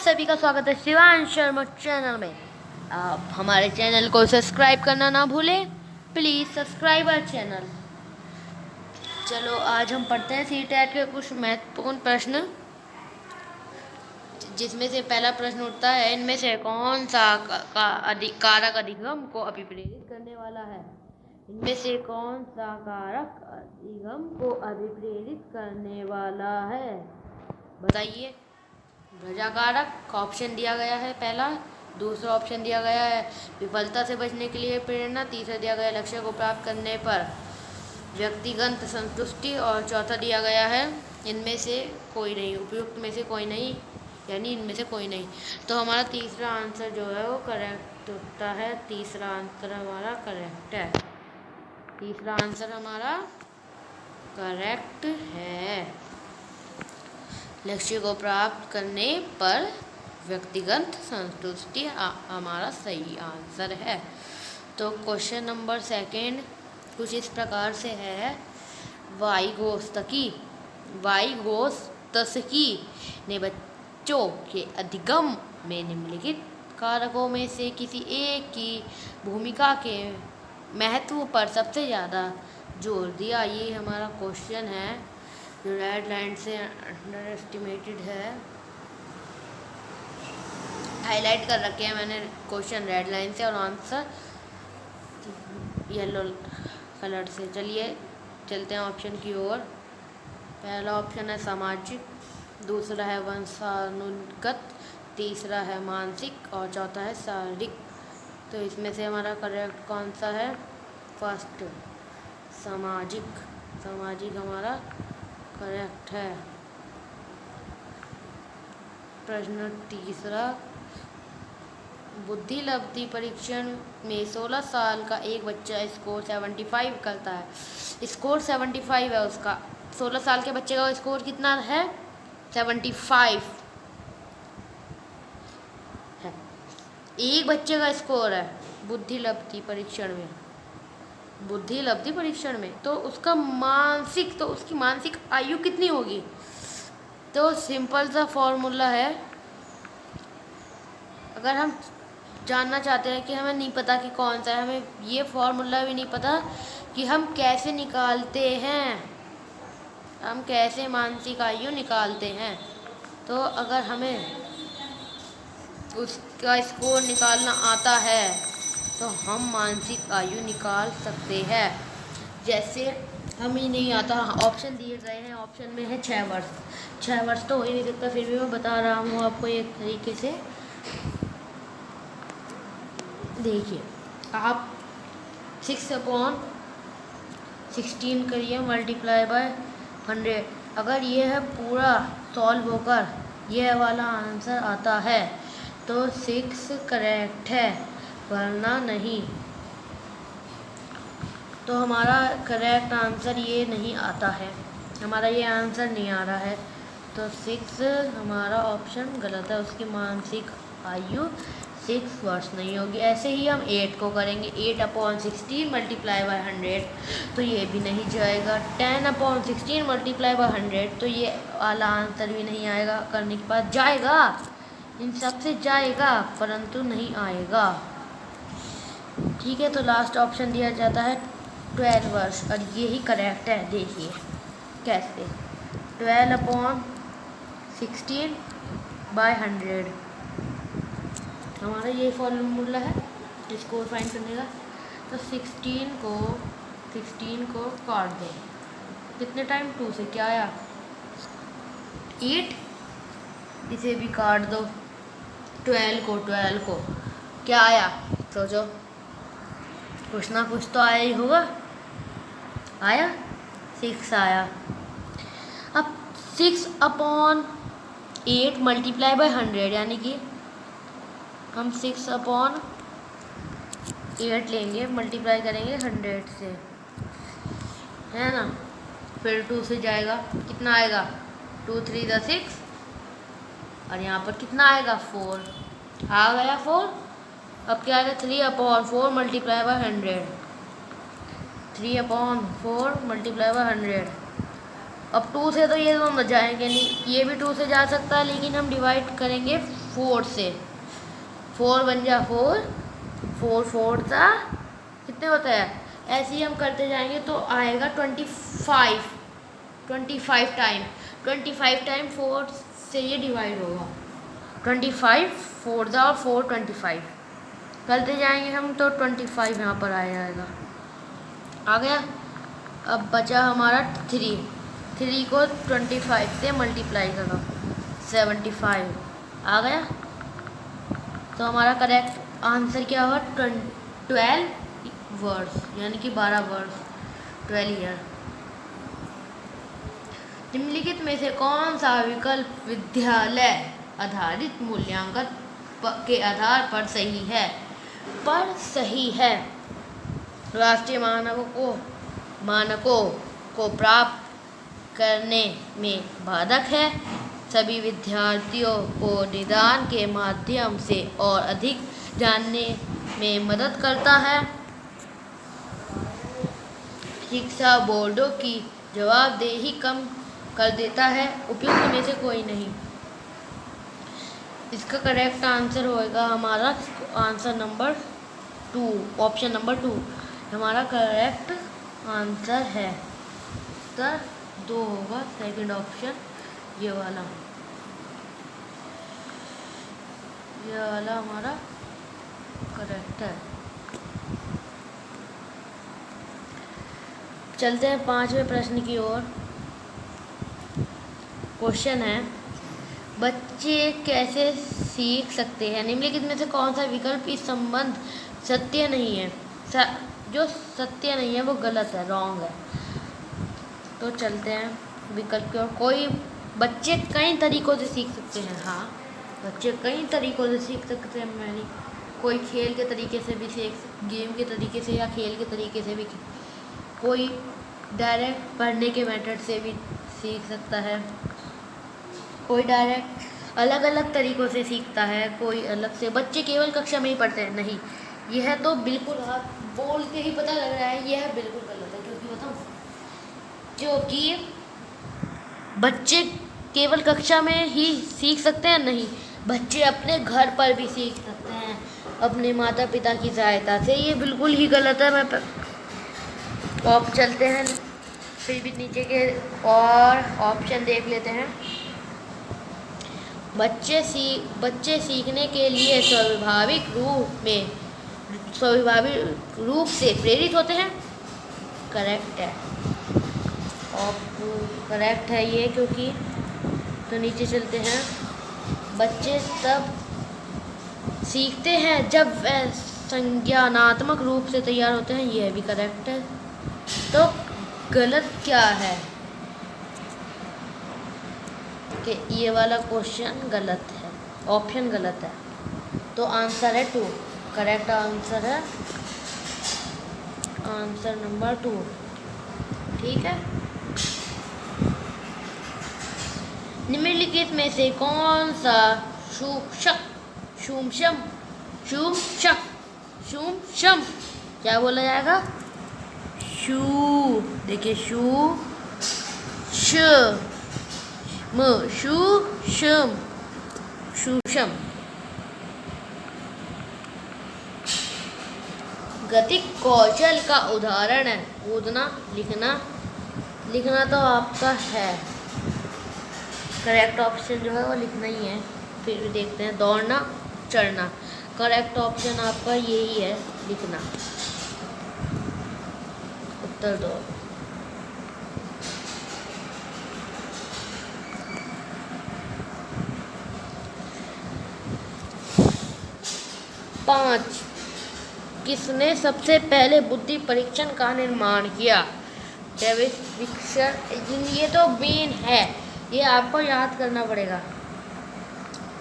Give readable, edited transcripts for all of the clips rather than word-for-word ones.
सभी का स्वागत है शिवांश शर्मा चैनल में। आप हमारे चैनल को सब्सक्राइब करना ना भूलें। Please subscribe our channel. चलो आज हम पढ़ते हैं सीटेट के कुछ महत्वपूर्ण प्रश्न, जिसमें से पहला प्रश्न उठता है, इनमें से कौन सा कारक अधिगम को अभिप्रेरित करने वाला है। इनमें से कौन सा कारक अधिगम को अभिप्रेरित करने वाला है, बताइए। प्रजा कारक ऑप्शन दिया गया है पहला। दूसरा ऑप्शन दिया गया है विफलता से बचने के लिए प्रेरणा। तीसरा दिया गया लक्ष्य को प्राप्त करने पर व्यक्तिगत संतुष्टि। और चौथा दिया गया है इनमें से कोई नहीं, उपयुक्त में से कोई नहीं, यानी इनमें से कोई नहीं। तो हमारा तीसरा आंसर जो है वो करेक्ट होता है। तीसरा आंसर हमारा करेक्ट है। तीसरा आंसर हमारा करेक्ट है। लक्ष्य को प्राप्त करने पर व्यक्तिगत संतुष्टि हमारा सही आंसर है। तो क्वेश्चन नंबर सेकंड कुछ इस प्रकार से है, वाइगोत्स्की ने बच्चों के अधिगम में निम्नलिखित कारकों में से किसी एक की भूमिका के महत्व पर सबसे ज़्यादा जोर दिया। ये हमारा क्वेश्चन है जो रेड लाइन से अंडर एस्टिमेटेड है, हाईलाइट कर रखे हैं मैंने क्वेश्चन रेड लाइन से और आंसर येलो कलर से। चलिए चलते हैं ऑप्शन की ओर। पहला ऑप्शन है सामाजिक, दूसरा है वंशानुगत, तीसरा है मानसिक और चौथा है शारीरिक। तो इसमें से हमारा करेक्ट कौन सा है? फर्स्ट, सामाजिक हमारा करेक्ट है। प्रश्न तीसरा, बुद्धि लब्धि परीक्षण में 16 साल का एक बच्चा स्कोर 75 करता है। स्कोर 75 है उसका। 16 साल के बच्चे का स्कोर कितना है? 75 है। एक बच्चे का स्कोर है बुद्धि लब्धि परीक्षण में, तो उसका उसकी मानसिक आयु कितनी होगी? तो सिंपल सा फॉर्मूला है। अगर हम जानना चाहते हैं कि हमें नहीं पता कि कौन सा है, हमें ये फॉर्मूला भी नहीं पता कि हम कैसे निकालते हैं, हम कैसे मानसिक आयु निकालते हैं, तो अगर हमें उसका स्कोर निकालना आता है तो हम मानसिक आयु निकाल सकते हैं। जैसे हमें नहीं आता, ऑप्शन दिए गए हैं, ऑप्शन में है 6 वर्ष। 6 वर्ष तो हो ही नहीं सकता, फिर भी मैं बता रहा हूँ आपको एक तरीके से। देखिए, आप 6/16 करिए मल्टीप्लाई बाय 100। अगर ये है पूरा सॉल्व होकर यह वाला आंसर आता है तो 6 करेक्ट है, वरना नहीं। तो हमारा करेक्ट आंसर ये नहीं आता है, हमारा ये आंसर नहीं आ रहा है। तो 6 हमारा ऑप्शन गलत है, उसकी मानसिक आयु 6 वर्ष नहीं होगी। ऐसे ही हम 8 को करेंगे, 8/16 मल्टीप्लाई बाय 100, तो ये भी नहीं जाएगा। 10/16 मल्टीप्लाई बाय 100, तो ये वाला आंसर भी नहीं आएगा। करने के बाद जाएगा, इन सब से जाएगा, परंतु नहीं आएगा। ठीक है, तो लास्ट ऑप्शन दिया जाता है 12 वर्ष, और यही करेक्ट है। देखिए कैसे, 12/16 बाय 100 हमारा ये फॉर्मूला है स्कोर फाइंड करने का। तो 16 को काट दो, कितने टाइम? 2 से क्या आया? 8। इसे भी काट दो, 12 को क्या आया? सोचो, कुछ ना कुछ तो आया ही होगा। आया 6 आया। अब 6/8 मल्टीप्लाई बाय 100, यानी कि हम 6/8 लेंगे, मल्टीप्लाई करेंगे 100 से, है ना। फिर 2 से जाएगा, कितना आएगा? 2 3 6, और यहाँ पर कितना आएगा? 4 आ गया 4। अब क्या आएगा? 3/4 मल्टीप्लाई बाय 100, 3/4 मल्टीप्लाई बाय 100, अब 2 से तो ये दोनों जाएंगे नहीं, ये भी 2 से जा सकता है, लेकिन हम डिवाइड करेंगे 4 से। 4 बन जा 4, 4 4 सा कितने होता है, ऐसे ही हम करते जाएंगे तो आएगा 25 टाइम। 25 टाइम 4 से ये डिवाइड होगा। 25 4 ज़ा और 4 25 करते जाएंगे हम तो 25 यहाँ पर आ जाएगा। आ गया। अब बचा हमारा 3 को 25 से मल्टीप्लाई करो 75 आ गया। तो हमारा करेक्ट आंसर क्या हुआ 12 वर्ड्स, यानी कि 12 वर्ड्स, 12 ईयर। निम्नलिखित में से कौन सा विकल्प विद्यालय आधारित मूल्यांकन के आधार पर सही है? राष्ट्रीय मानकों को प्राप्त करने में बाधक है, सभी विद्यार्थियों को निदान के माध्यम से और अधिक जानने में मदद करता है, शिक्षा बोर्डों की जवाबदेही कम कर देता है। उपयुक्त में से कोई नहीं। इसका करेक्ट आंसर होगा हमारा आंसर नंबर 2, ऑप्शन नंबर 2 हमारा करेक्ट आंसर है। तो 2 होगा सेकंड ऑप्शन, ये वाला हमारा करेक्ट है। चलते हैं 5वें प्रश्न की ओर। क्वेश्चन है, बच्चे कैसे सीख सकते हैं? निम्नलिखित में से कौन सा विकल्प इस संबंध सत्य नहीं है? जो सत्य नहीं है वो गलत है, रॉन्ग है। तो चलते हैं विकल्प की ओर। कोई बच्चे कई तरीक़ों से सीख सकते हैं। हाँ, बच्चे कई तरीक़ों से सीख सकते हैं। मैंने कोई खेल के तरीके से भी गेम के तरीके से या खेल के तरीके से भी, कोई डायरेक्ट पढ़ने के मेथड से भी सीख सकता है, कोई डायरेक्ट अलग अलग तरीक़ों से सीखता है, कोई अलग से। बच्चे केवल कक्षा में ही पढ़ते हैं, नहीं, यह तो बिल्कुल आप बोल के ही पता लग रहा है, यह बिल्कुल गलत है। क्योंकि बताऊँ, क्योंकि बच्चे केवल कक्षा में ही सीख सकते हैं, नहीं, बच्चे अपने घर पर भी सीख सकते हैं अपने माता पिता की सहायता से। ये बिल्कुल ही गलत है। मैं अब चलते हैं फिर भी नीचे के और ऑप्शन देख लेते हैं। बच्चे सीखने के लिए स्वाभाविक रूप से प्रेरित होते हैं। करेक्ट है, और करेक्ट है ये, क्योंकि तो नीचे चलते हैं। बच्चे तब सीखते हैं जब वे संज्ञानात्मक रूप से तैयार होते हैं। यह भी करेक्ट है। तो गलत क्या है कि ये वाला क्वेश्चन गलत है, ऑप्शन गलत है। तो आंसर है 2, करेक्ट आंसर है आंसर नंबर 2। ठीक है। निम्नलिखित में से कौन सा शुमशम क्या बोला जाएगा? देखिए शूशम गतिक कौशल का उदाहरण है। कूदना, लिखना तो आपका है। करेक्ट ऑप्शन जो है वो लिखना ही है। फिर भी देखते हैं। दौड़ना, चढ़ना, करेक्ट ऑप्शन आपका यही है, लिखना। उत्तर दो। पाँच, किसने सबसे पहले बुद्धि परीक्षण का निर्माण किया? David Victor. ये तो मेन है, ये आपको याद करना पड़ेगा।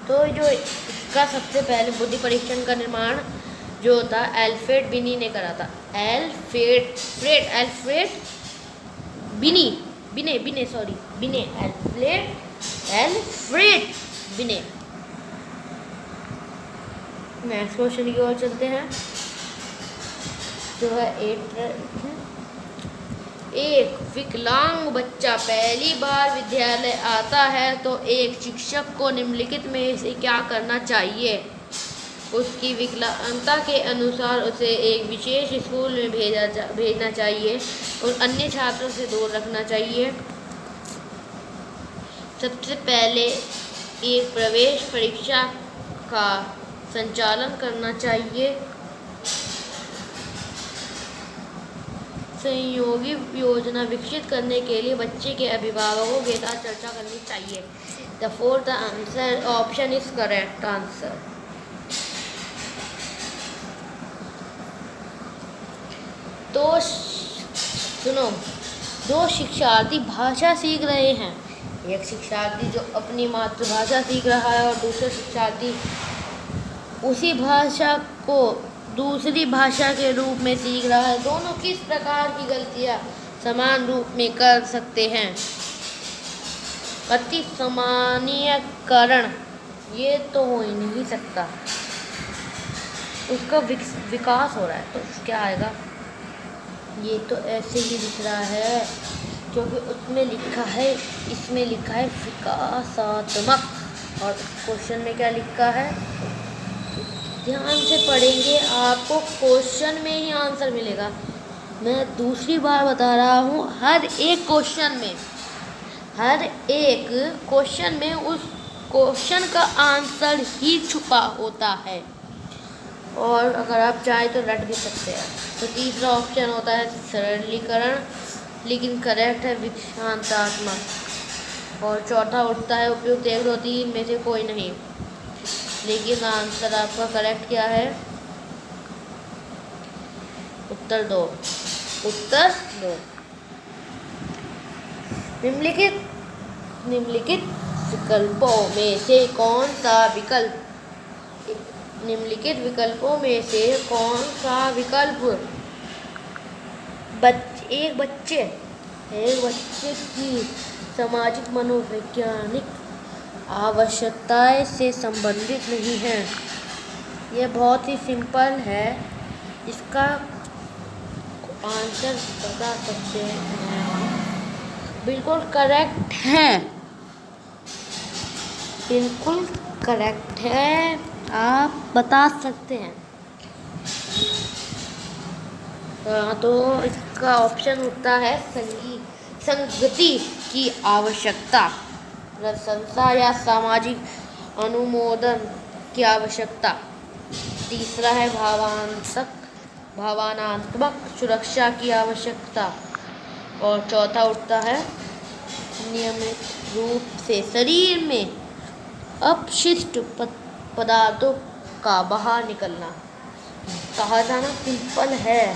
तो जो इसका सबसे पहले बुद्धि परीक्षण का निर्माण जो होता है, अल्फ्रेड बिनी ने करा था। अल्फ्रेड बिने। नेक्स्ट क्वेश्चन की ओर चलते हैं, जो है 8। एक विकलांग बच्चा पहली बार विद्यालय आता है तो एक शिक्षक को निम्नलिखित में से क्या करना चाहिए? उसकी विकलांगता के अनुसार उसे एक विशेष स्कूल में भेजना चाहिए और अन्य छात्रों से दूर रखना चाहिए। सबसे पहले एक प्रवेश परीक्षा का संचालन करना चाहिए। सहयोगी योजना विकसित करने के लिए बच्चे के अभिभावकों के साथ चर्चा करनी चाहिए। The fourth answer option is correct answer. तो सुनो, दो शिक्षार्थी भाषा सीख रहे हैं। एक शिक्षार्थी जो अपनी मातृभाषा सीख रहा है और दूसरा शिक्षार्थी उसी भाषा को दूसरी भाषा के रूप में सीख रहा है। दोनों किस प्रकार की गलतियां समान रूप में कर सकते हैं? अति सामान्यीकरण, ये तो हो ही नहीं सकता, उसका विकास हो रहा है। तो क्या आएगा? ये तो ऐसे ही दिख रहा है क्योंकि उसमें लिखा है, इसमें लिखा है विकासात्मक, और क्वेश्चन में क्या लिखा है? ध्यान से पढ़ेंगे आपको क्वेश्चन में ही आंसर मिलेगा। मैं दूसरी बार बता रहा हूँ, हर एक क्वेश्चन में उस क्वेश्चन का आंसर ही छुपा होता है, और अगर आप चाहें तो रट भी सकते हैं। तो तीसरा ऑप्शन होता है सरलीकरण, लेकिन करेक्ट है विकासात्मक। और चौथा उठता है उपयुक्त 1, 2, 3 में से कोई नहीं, लेकिन आंसर आपका करेक्ट क्या है? उत्तर दो। निम्नलिखित विकल्पों में से कौन सा विकल्प एक बच्चे की सामाजिक मनोवैज्ञानिक आवश्यकताएं से संबंधित नहीं है? यह बहुत ही सिंपल है, इसका आंसर बता सकते हैं। बिल्कुल करेक्ट है, आप बता सकते हैं। तो इसका ऑप्शन होता है संगति की आवश्यकता, प्रशंसा या सामाजिक अनुमोदन की आवश्यकता। तीसरा है भावनात्मक सुरक्षा की आवश्यकता, और चौथा उठता है नियमित रूप से शरीर में अपशिष्ट पदार्थों का बाहर निकलना। कहा जाना सिंपल है।